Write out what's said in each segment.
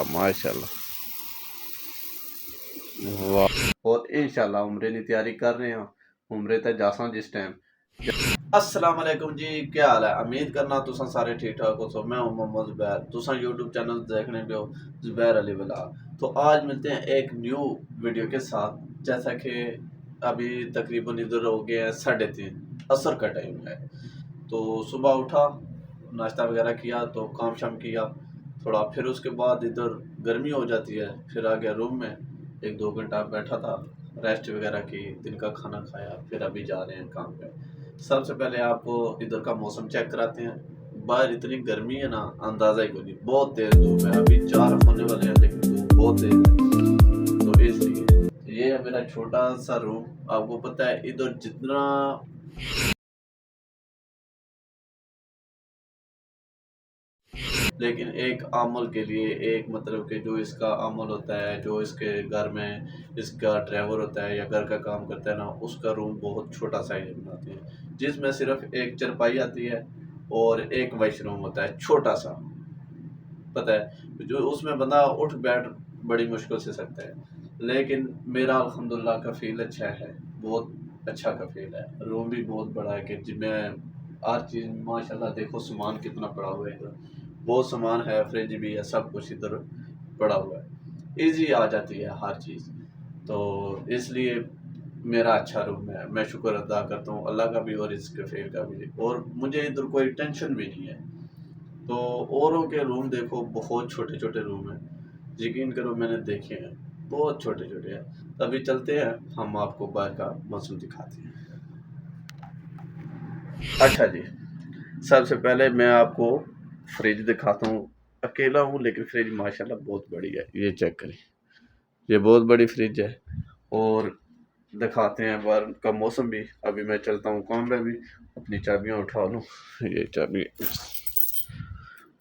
माशाल्लाह, वाह। और इंशाल्लाह उम्रे की तैयारी कर रहे हैं, उम्रे तक जासा जिस टाइम। अस्सलाम वालेकुम जी, क्या हाल है? उम्मीद करना तुसा सारे ठीक ठाक हो। मैं हूं मोहम्मद ज़ुबैर, तुसा यूट्यूब चैनल देखने पे हो ज़ुबैर अली व्लॉग। तो आज मिलते हैं एक न्यू वीडियो के साथ। जैसा कि अभी तकरीबन इधर हो गया है 3:30 असर का टाइम है। तो सुबह उठा, नाश्ता वगैरह किया, तो काम शाम किया थोड़ा, फिर उसके बाद इधर गर्मी हो जाती है, फिर आ गया रूम में, 1-2 घंटा बैठा था, रेस्ट वगैरह की, दिन का खाना खाया, फिर अभी जा रहे हैं काम पे। सबसे पहले आपको इधर का मौसम चेक कराते हैं। बाहर इतनी गर्मी है ना, अंदाज़ा ही कोई नहीं, बहुत तेज़ धूप है। अभी 4 होने वाले हैं लेकिन धूप बहुत तेज़ है। तो इसलिए ये है मेरा छोटा सा रूम। आपको पता है इधर जितना लेकिन एक अमल के लिए, एक मतलब कि जो इसका अमल होता है, जो इसके घर में इसका ड्राइवर होता है या घर का काम करता है ना, उसका रूम बहुत छोटा साइज बनाते हैं, जिसमें सिर्फ एक चारपाई आती है और एक वॉशरूम होता है छोटा सा। पता है जो उसमें बंदा उठ बैठ बड़ी मुश्किल से सकता है। लेकिन मेरा अल्हम्दुलिल्लाह कफ़ील अच्छा है, बहुत अच्छा कफ़ील है। रूम भी बहुत बड़ा है कि जिसमें हर चीज़ माशाल्लाह, देखो सामान कितना पड़ा हुआ है इधर, बहुत सामान है, फ्रिज भी है, सब कुछ इधर पड़ा हुआ है, ईज़ी आ जाती है हर चीज़। तो इसलिए मेरा अच्छा रूम है। मैं शुक्र अदा करता हूँ अल्लाह का भी और इस कफ़ील का भी, और मुझे इधर कोई टेंशन भी नहीं है। तो औरों के रूम देखो, बहुत छोटे छोटे रूम हैं, यकीन करो मैंने देखे हैं, बहुत छोटे छोटे हैं। तभी चलते हैं, हम आपको बाहर का मौसम दिखाते हैं। अच्छा जी, सबसे पहले मैं आपको फ्रिज दिखाता हूँ। अकेला हूँ लेकिन फ्रिज माशाल्लाह बहुत बड़ी है, ये चेक करें, ये बहुत बड़ी फ्रिज है। और दिखाते हैं बाहर का मौसम भी। अभी मैं चलता हूँ काम पे भी, अपनी चाबियाँ उठा लूँ, ये चाबी।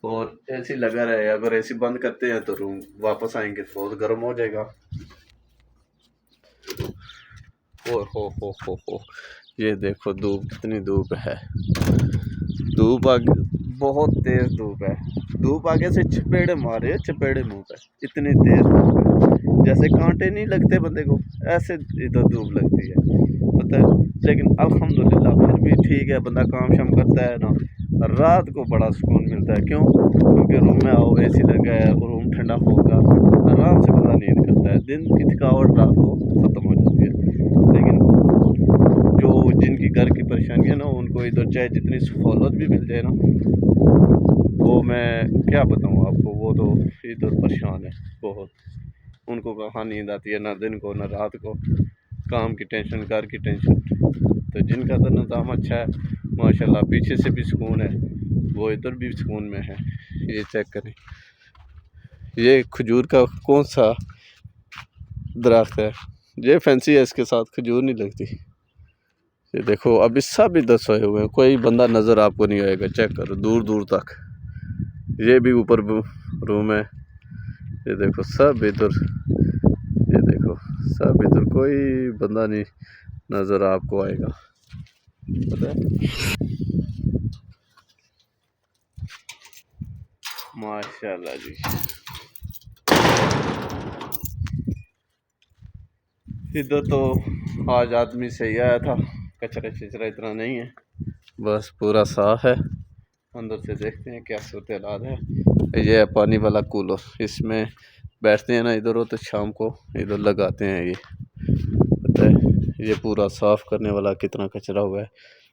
और एसी लगा रहे, अगर एसी बंद करते हैं तो रूम वापस आएंगे तो बहुत गर्म हो जाएगा। ओ हो, ये देखो धूप, कितनी धूप है। धूप आगे, बहुत तेज धूप है। धूप आगे से चपेड़े मारे, चपेड़े मुंह पे, इतनी तेज धूप है, जैसे कांटे नहीं लगते बंदे को, ऐसे इधर धूप लगती है, पता है। लेकिन अल्हम्दुलिल्लाह फिर भी ठीक है, बंदा काम शाम करता है ना, रात को बड़ा सुकून मिलता है। क्यों? क्योंकि रूम में आओ, एसी लगा है, रूम ठंडा होगा, आराम से बंदा नींद करता है, दिन की थकावट रात को ख़त्म हो जाती है। लेकिन जो जिनकी घर की परेशानी है ना, उनको इधर चाहे जितनी सहूलत भी मिल जाए ना, वो मैं क्या बताऊँ आपको, वो तो इधर परेशान है बहुत। उनको कहाँ नींद आती है, ना दिन को ना रात को, काम की टेंशन, घर की टेंशन। तो जिनका तो निज़ाम अच्छा है माशाल्लाह, पीछे से भी सुकून है, वो इधर भी सुकून में है। ये चेक करें, ये खजूर का कौन सा दरख्त है, ये फैंसी है, इसके साथ खजूर नहीं लगती। ये देखो अभी सब इधर सोए हुए हैं, कोई बंदा नज़र आपको नहीं आएगा, चेक करो दूर दूर तक। ये भी ऊपर रूम है, ये देखो सब इधर, ये देखो सब इधर, कोई बंदा नहीं नज़र आपको आएगा, पता है। माशाल्लाह जी, इधर तो आज आदमी सही आया था, कचरा शचरा इतना नहीं है, बस पूरा साफ है। अंदर से देखते हैं क्या सूरत हाल है। ये है पानी वाला कूलर, इसमें बैठते हैं ना इधर हो, तो शाम को इधर लगाते हैं। ये पता है, ये पूरा साफ़ करने वाला, कितना कचरा हुआ है।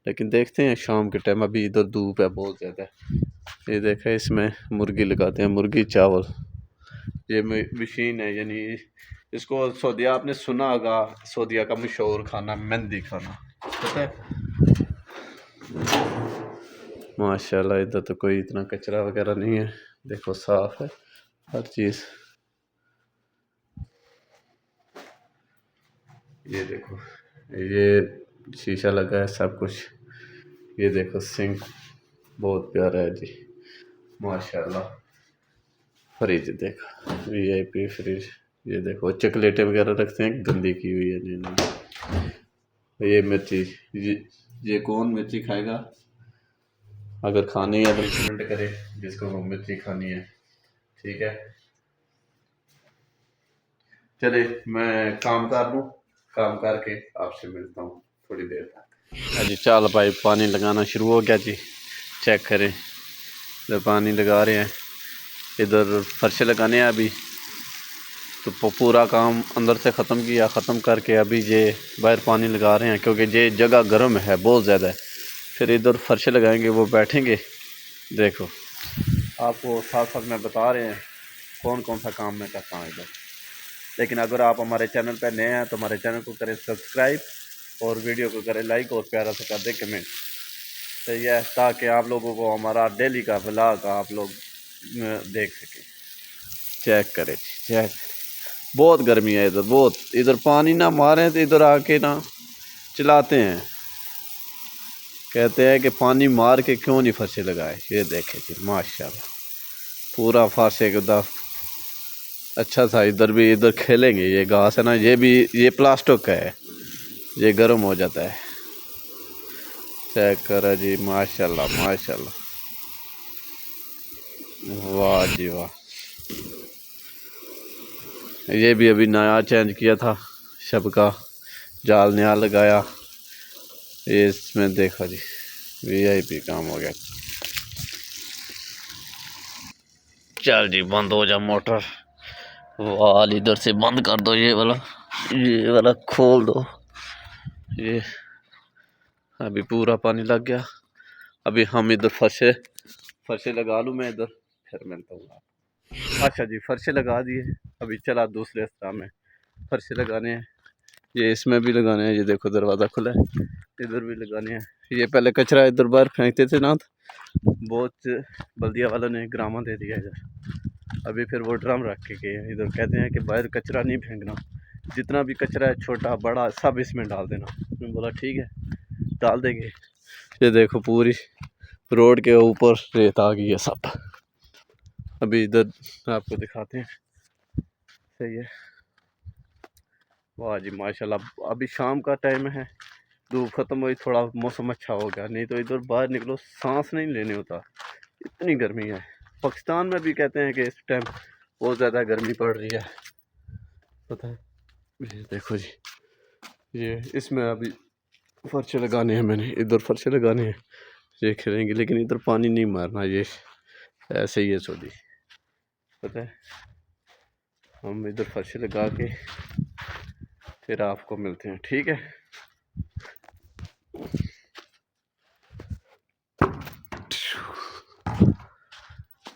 लेकिन देखते हैं शाम के टाइम, अभी इधर धूप है बहुत ज़्यादा। ये देखें, इसमें मुर्गी लगाते हैं, मुर्गी चावल। ये मशीन है, यानी इसको सऊदीया, आपने सुना होगा, सऊदीया का मशहूर खाना मेहंदी खाना, पता है। माशाल्लाह इधर तो कोई इतना कचरा वगैरह नहीं है, देखो साफ है हर चीज़। ये देखो, ये शीशा लगा है सब कुछ। ये देखो सिंक, बहुत प्यारा है जी माशाल्लाह। फ्रिज देखो, VIP फ्रिज। ये देखो चॉकलेटें वगैरह रखते हैं, गंदी की हुई है नहीं। ये मिर्ची, ये कौन मिर्ची खाएगा? अगर खानी है तो कमेंट करे जिसको मिर्ची खानी है, ठीक है। चले मैं काम कर लूँ, काम करके आपसे मिलता हूँ थोड़ी देर तक। जी चल भाई पानी लगाना शुरू हो गया जी, चेक करें तो पानी लगा रहे हैं। इधर फर्श लगाने हैं अभी, तो पूरा काम अंदर से ख़त्म किया, ख़त्म करके अभी ये बाहर पानी लगा रहे हैं क्योंकि ये जगह गर्म है बहुत ज़्यादा है। फिर इधर फर्श लगाएंगे, वो बैठेंगे। देखो आपको साथ साथ में बता रहे हैं कौन कौन सा काम मैं करता हूँ इधर। लेकिन अगर आप हमारे चैनल पर नए हैं तो हमारे चैनल को करें सब्सक्राइब और वीडियो को करें लाइक और प्यारा से कर दें कमेंट, तो यह ताकि आप लोगों को हमारा डेली का व्लॉग आप लोग देख सकें। चेक करें चेक, बहुत गर्मी है इधर बहुत। इधर पानी ना मारें तो इधर आके ना चलाते हैं, कहते हैं कि पानी मार के क्यों नहीं फर्श लगाए। ये देखें जी माशाल्लाह पूरा फर्श एकदम अच्छा था। इधर भी इधर खेलेंगे, ये घास है ना, ये भी ये प्लास्टिक का है, ये गर्म हो जाता है। चेक करो जी माशाल्लाह माशाल्लाह, वाह जी वाह। ये भी अभी नया चेंज किया था, शब का जाल नया लगाया। ये इसमें देखो जी वीआईपी काम हो गया। चल जी बंद हो जा मोटर, वाल इधर से बंद कर दो, ये वाला खोल दो। ये अभी पूरा पानी लग गया। अभी हम इधर फर्शे लगा लूँ मैं इधर, फिर मिलता हूँ। अच्छा जी फर्शे लगा दिए, अभी चला दूसरे स्थान में फर्शे लगाने हैं। ये इसमें भी लगाने हैं, ये देखो दरवाज़ा खुला है, इधर भी लगाने हैं। ये पहले कचरा इधर बाहर फेंकते थे ना, बहुत बल्दिया वालों ने ग्रामा दे दिया इधर। अभी फिर वो ड्रम रख के गए इधर, कहते हैं कि बाहर कचरा नहीं फेंकना, जितना भी कचरा है छोटा बड़ा सब इसमें डाल देना। मैंने बोला ठीक है डाल देंगे। ये देखो पूरी रोड के ऊपर रेत आ गई है सब। अभी इधर आपको दिखाते हैं, सही है। वाह जी माशाल्लाह, अभी शाम का टाइम है, धूप ख़त्म हुई, थोड़ा मौसम अच्छा हो गया, नहीं तो इधर बाहर निकलो सांस नहीं लेने होता, इतनी गर्मी है। पाकिस्तान में भी कहते हैं कि इस टाइम बहुत ज़्यादा गर्मी पड़ रही है, पता है। ये देखो जी, ये इसमें अभी फर्श लगाने हैं मैंने, इधर फर्श लगाने हैं, ये खेलेंगे। लेकिन इधर पानी नहीं मारना, ये ऐसे ही है सऊदी, पता है। हम इधर फर्श लगा के फिर आपको मिलते हैं, ठीक है।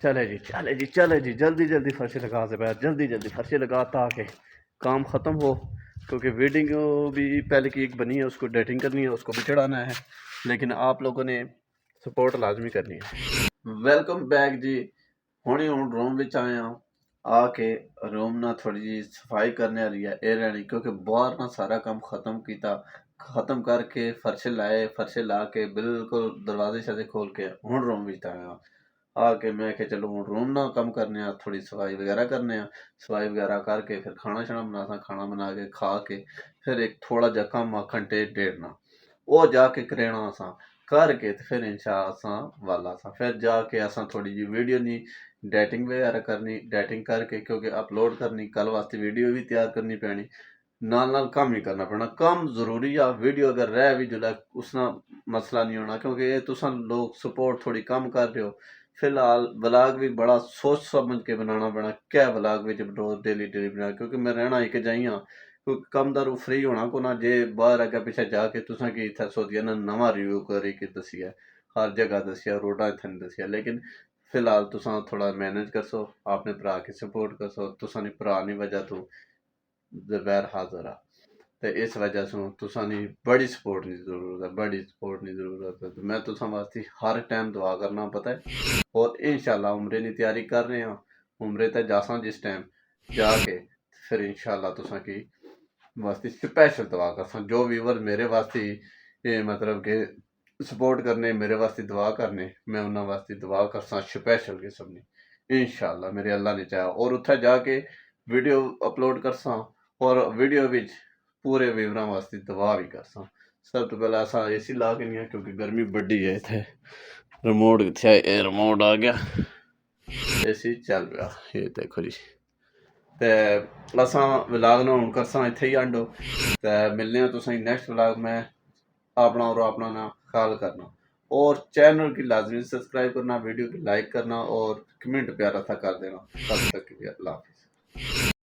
चले जी चले जी चले जी, जल्दी जल्दी फर्श लगा से बैठ, जल्दी जल्दी फर्श लगा ताकि काम ख़त्म हो। क्योंकि वीडियो भी पहले की एक बनी है, उसको डेटिंग करनी है, उसको भी चढ़ाना है, लेकिन आप लोगों ने सपोर्ट लाजमी करनी है। वेलकम बैक जी। हुणे हूँ रूम में आया आके रूम ना थोड़ी जी सफाई करने वाली है ए रहनी, क्योंकि बाहर ना सारा काम ख़त्म किया, ख़त्म करके फर्श लाए, फर्श ला के बिल्कुल दरवाजे शे खोल के हूँ रूम में आया आके मैं कि चलो हूँ रूम ना कम करने, थोड़ी सफाई वगैरह करने, सफाई वगैरह करके फिर खाना शाना बनाना, खाना बना के खा के फिर एक थोड़ा जा कम घंटे डेढ़ ना वो जाके करेना असा करके फिर इंशाअल्लाह असा वाला सा फिर जाके असा थोड़ी जी वीडियो नी डेटिंग वगैरह करनी, डेटिंग करके क्योंकि अपलोड करनी, कल वास्ते वीडियो भी तैयार करनी पैनी, नाल नाल काम ही करना पैना। काम जरूरी आ, वीडियो अगर रह भी जुला उसना मसला नहीं होना, क्योंकि ये तुसा लोग सपोर्ट थोड़ी कम कर रहे हो। फिलहाल व्लॉग भी बड़ा सोच समझ के बनाना पैना, क्या व्लॉग विच रोज डेली डेली बना, क्योंकि मैं रहना एक जाइया क्योंकि कम दारू फ्री होना को ना, जे बाहर अगर पिछे जाके तुसा की इत्थे सोचिया ना नवा रिव्यू करी के दसिया, हर जगह दसिया, रोडा इत्थे नहीं दसिया। लेकिन फिलहाल तुसा थोड़ा मैनेज कर सो, आपने भरा की सपोर्ट कर सो, तुसा ने भरा नहीं वजह तू ज़बैर हाज़र आ, तो इस वजह से तुसा नी बड़ी सपोर्ट की जरूरत है, बड़ी सपोर्ट की जरूरत है। तो मैं तुसा वास्ते हर टाइम दुआ करना, पता है। और इंशाल्लाह उम्रे की तैयारी कर रहे हैं, उम्रे तक जासा जिस टाइम जाके फिर इंशाल्लाह तुसा की वास्ते स्पैशल दुआ करसा। जो व्यूवर मेरे वास्ते ये मतलब कि सपोर्ट करने, मेरे वास्ते दुआ करने, मैं उन्होंने वास्ते दुआ करसा स्पैशल किस्म की इंशाल्लाह मेरे अल्लाह ने चाहा। और उत्थे जाके वीडियो अपलोड करसा और वीडियो विच पूरे व्यूवरां वास्ते दुआ भी करसा। सब तो पहले असा एसी ला के नहीं है क्योंकि गर्मी बड़ी है इत्थे। रिमोट किथे है, रिमोट आ गया, एसी चल रहा। ये देखो जी ते असां व्लाग ना हुण करसां इत्थे ही एंड ते मिलने आं तुसें नेक्स्ट व्लाग में। अपना और अपना ना ख्याल करना और चैनल की लाजमी सब्सक्राइब करना, वीडियो की लाइक करना और कमेंट प्यारा सा कर देना। तब तक के लिए अल्लाह हाफिज़।